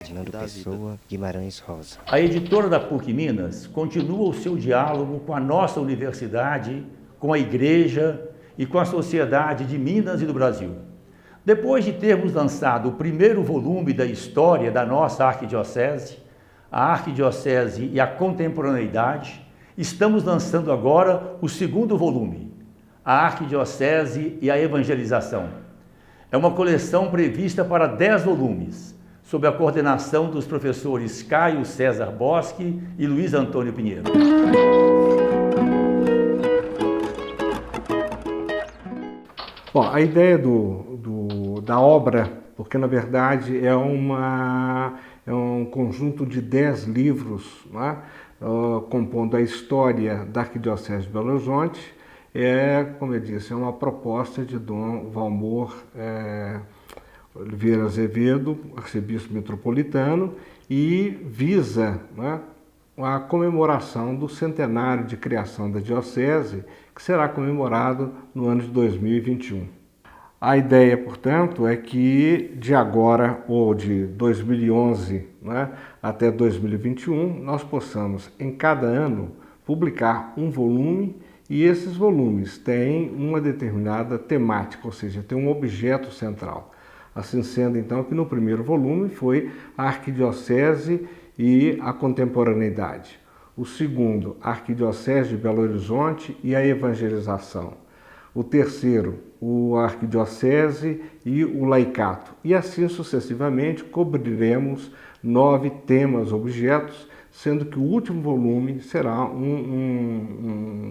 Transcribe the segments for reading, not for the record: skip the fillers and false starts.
Fernando Pessoa Guimarães Rosa. A editora da PUC Minas continua o seu diálogo com a nossa universidade, com a igreja e com a sociedade de Minas e do Brasil. Depois de termos lançado o primeiro volume da história da nossa arquidiocese, a Arquidiocese e a Contemporaneidade, estamos lançando agora o segundo volume, a Arquidiocese e a Evangelização. É uma coleção prevista para 10 volumes, sob a coordenação dos professores Caio César Bosque e Luiz Antônio Pinheiro. Bom, a ideia da obra, porque na verdade é um conjunto de 10 livros, né, compondo a história da Arquidiocese de Belo Horizonte, como eu disse, é uma proposta de Dom Valmor Oliveira Azevedo, arcebispo metropolitano, e visa, né, a comemoração do centenário de criação da diocese, que será comemorado no ano de 2021. A ideia, portanto, é que de agora, ou de 2011, né, até 2021, nós possamos, em cada ano, publicar um volume, e esses volumes têm uma determinada temática, ou seja, tem um objeto central. Assim sendo, então, que no primeiro volume foi a Arquidiocese e a Contemporaneidade. O segundo, a Arquidiocese de Belo Horizonte e a Evangelização. O terceiro, a Arquidiocese e o Laicato. E assim sucessivamente cobriremos 9 temas, objetos, sendo que o último volume será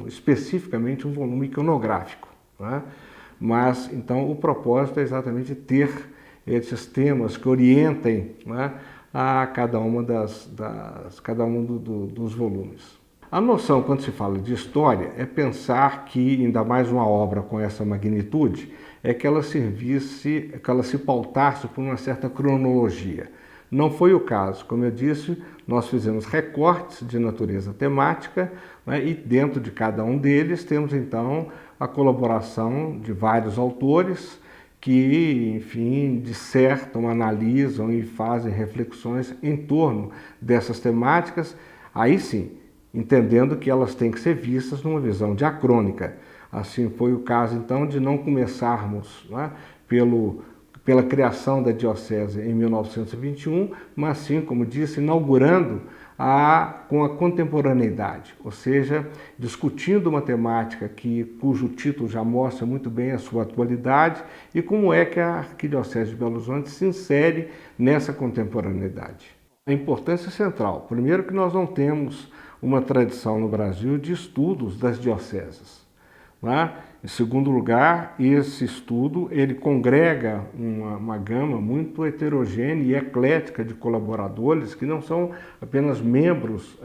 especificamente um volume iconográfico, né? Mas, então, o propósito é exatamente ter esses temas que orientem, né, a cada uma dos volumes. A noção, quando se fala de história, é pensar que, ainda mais uma obra com essa magnitude, é que ela se pautasse por uma certa cronologia. Não foi o caso. Como eu disse, nós fizemos recortes de natureza temática, né, e dentro de cada um deles temos, então, a colaboração de vários autores que, enfim, dissertam, analisam e fazem reflexões em torno dessas temáticas, aí sim, entendendo que elas têm que ser vistas numa visão diacrônica. Assim foi o caso, então, de não começarmos, né, pela criação da diocese em 1921, mas sim, como disse, inaugurando com a contemporaneidade, ou seja, discutindo uma temática cujo título já mostra muito bem a sua atualidade e como é que a Arquidiocese de Belo Horizonte se insere nessa contemporaneidade. A importância central, primeiro que nós não temos uma tradição no Brasil de estudos das dioceses, né? Em segundo lugar, esse estudo ele congrega uma gama muito heterogênea e eclética de colaboradores que não são apenas membros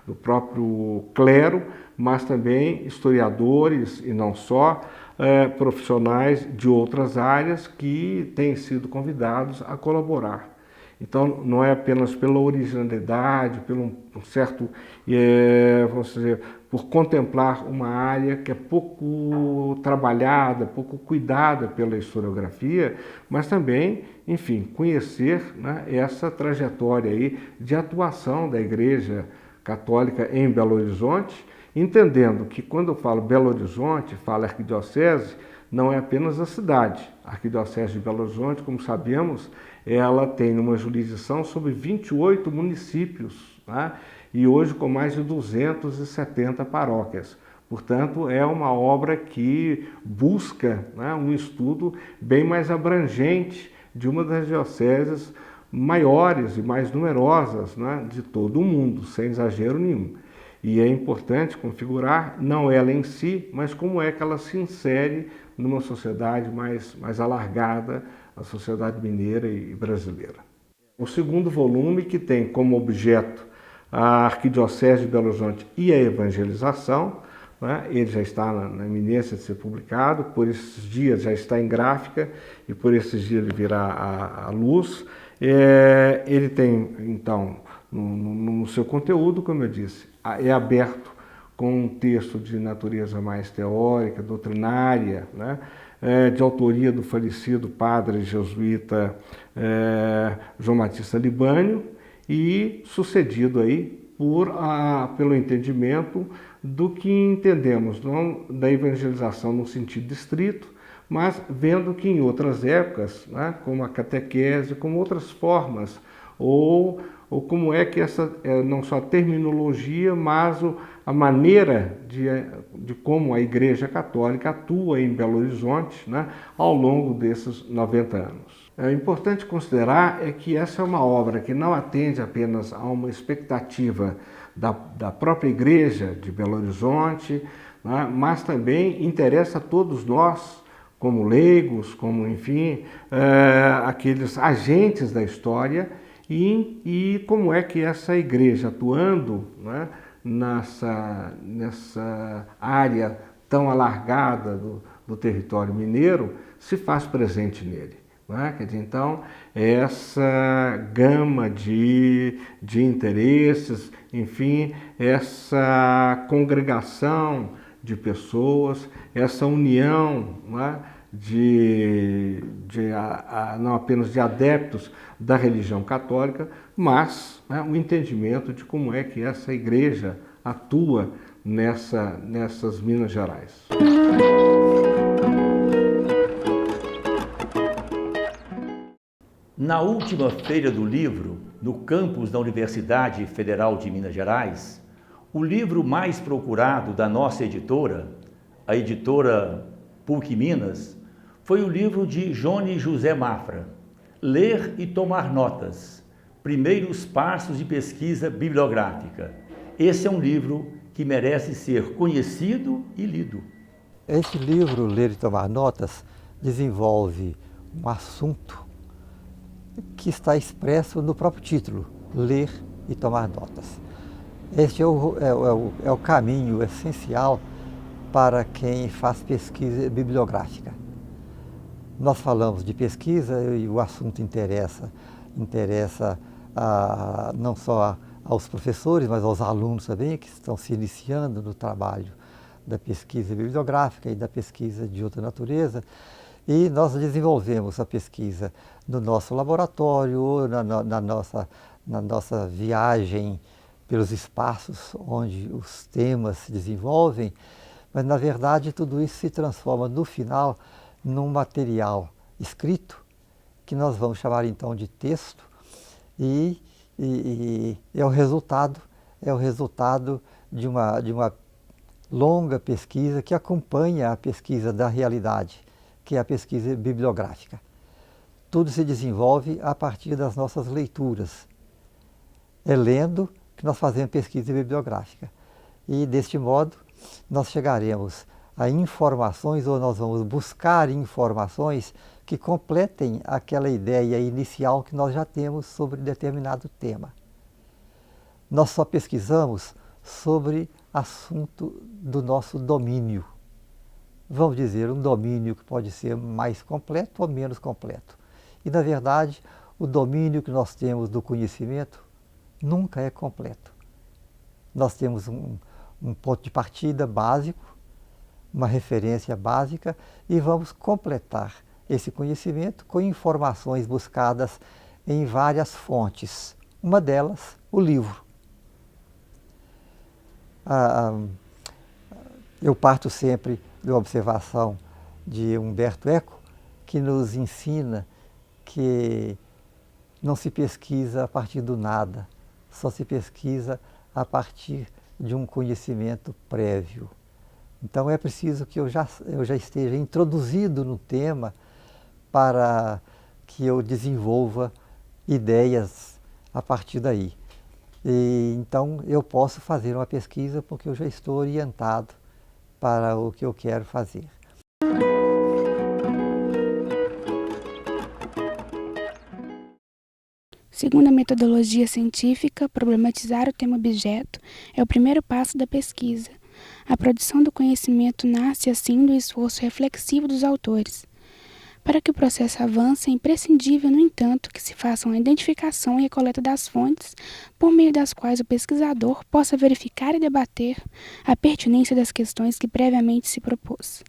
do próprio clero, mas também historiadores e não só, profissionais de outras áreas que têm sido convidados a colaborar. Então, não é apenas pela originalidade, pelo um certo, vamos dizer, por contemplar uma área que é pouco trabalhada, pouco cuidada pela historiografia, mas também, enfim, conhecer, né, essa trajetória aí de atuação da Igreja Católica em Belo Horizonte, entendendo que quando eu falo Belo Horizonte, falo arquidiocese, não é apenas a cidade. A Arquidiocese de Belo Horizonte, como sabemos, ela tem uma jurisdição sobre 28 municípios, né? E hoje com mais de 270 paróquias. Portanto, é uma obra que busca, né, um estudo bem mais abrangente de uma das dioceses maiores e mais numerosas, né, de todo o mundo, sem exagero nenhum. E é importante configurar, não ela em si, mas como é que ela se insere numa sociedade mais alargada, a sociedade mineira e brasileira. O segundo volume, que tem como objeto a Arquidiocese de Belo Horizonte e a Evangelização, né, ele já está na iminência de ser publicado, por esses dias já está em gráfica e por esses dias ele virá à luz. Ele tem, então, no seu conteúdo, como eu disse, é aberto com um texto de natureza mais teórica, doutrinária, né? de autoria do falecido padre jesuíta João Batista Libânio, e sucedido aí pelo entendimento do que entendemos, não da evangelização no sentido estrito, mas vendo que em outras épocas, né, como a catequese, como outras formas, ou como é que essa, não só a terminologia, mas a maneira de como a Igreja Católica atua em Belo Horizonte, né, ao longo desses 90 anos. É importante considerar que essa é uma obra que não atende apenas a uma expectativa da própria Igreja de Belo Horizonte, né, mas também interessa a todos nós, como leigos, como, enfim, aqueles agentes da história, e como é que essa igreja, atuando, né, nessa área tão alargada do território mineiro, se faz presente nele. Né? Quer dizer, então, essa gama de interesses, enfim, essa congregação de pessoas, essa união, né, não apenas de adeptos da religião católica, mas, né, o entendimento de como é que essa igreja atua nessas Minas Gerais. Na última Feira do Livro, no campus da Universidade Federal de Minas Gerais, o livro mais procurado da nossa editora, a editora PUC Minas, foi o livro de Johnny José Mafra, Ler e Tomar Notas, Primeiros Passos de Pesquisa Bibliográfica. Esse é um livro que merece ser conhecido e lido. Esse livro, Ler e Tomar Notas, desenvolve um assunto que está expresso no próprio título, Ler e Tomar Notas. Este é o caminho essencial para quem faz pesquisa bibliográfica. Nós falamos de pesquisa e o assunto interessa não só aos professores, mas aos alunos também, que estão se iniciando no trabalho da pesquisa bibliográfica e da pesquisa de outra natureza. E nós desenvolvemos a pesquisa no nosso laboratório, na nossa viagem pelos espaços onde os temas se desenvolvem, mas na verdade tudo isso se transforma no final num material escrito, que nós vamos chamar então de texto, e é o resultado de uma longa pesquisa que acompanha a pesquisa da realidade, que é a pesquisa bibliográfica. Tudo se desenvolve a partir das nossas leituras. É lendo que nós fazemos pesquisa bibliográfica. E, deste modo, nós chegaremos a informações, ou nós vamos buscar informações que completem aquela ideia inicial que nós já temos sobre determinado tema. Nós só pesquisamos sobre assunto do nosso domínio. Vamos dizer, um domínio que pode ser mais completo ou menos completo. E, na verdade, o domínio que nós temos do conhecimento nunca é completo. Nós temos um ponto de partida básico, uma referência básica, e vamos completar esse conhecimento com informações buscadas em várias fontes. Uma delas, o livro. Eu parto sempre de uma observação de Humberto Eco, que nos ensina que não se pesquisa a partir do nada, só se pesquisa a partir de um conhecimento prévio. Então é preciso que eu já esteja introduzido no tema para que eu desenvolva ideias a partir daí. E, então eu posso fazer uma pesquisa porque eu já estou orientado para o que eu quero fazer. Segundo a metodologia científica, problematizar o tema objeto é o primeiro passo da pesquisa. A produção do conhecimento nasce, assim, do esforço reflexivo dos autores. Para que o processo avance, é imprescindível, no entanto, que se faça uma identificação e a coleta das fontes, por meio das quais o pesquisador possa verificar e debater a pertinência das questões que previamente se propôs.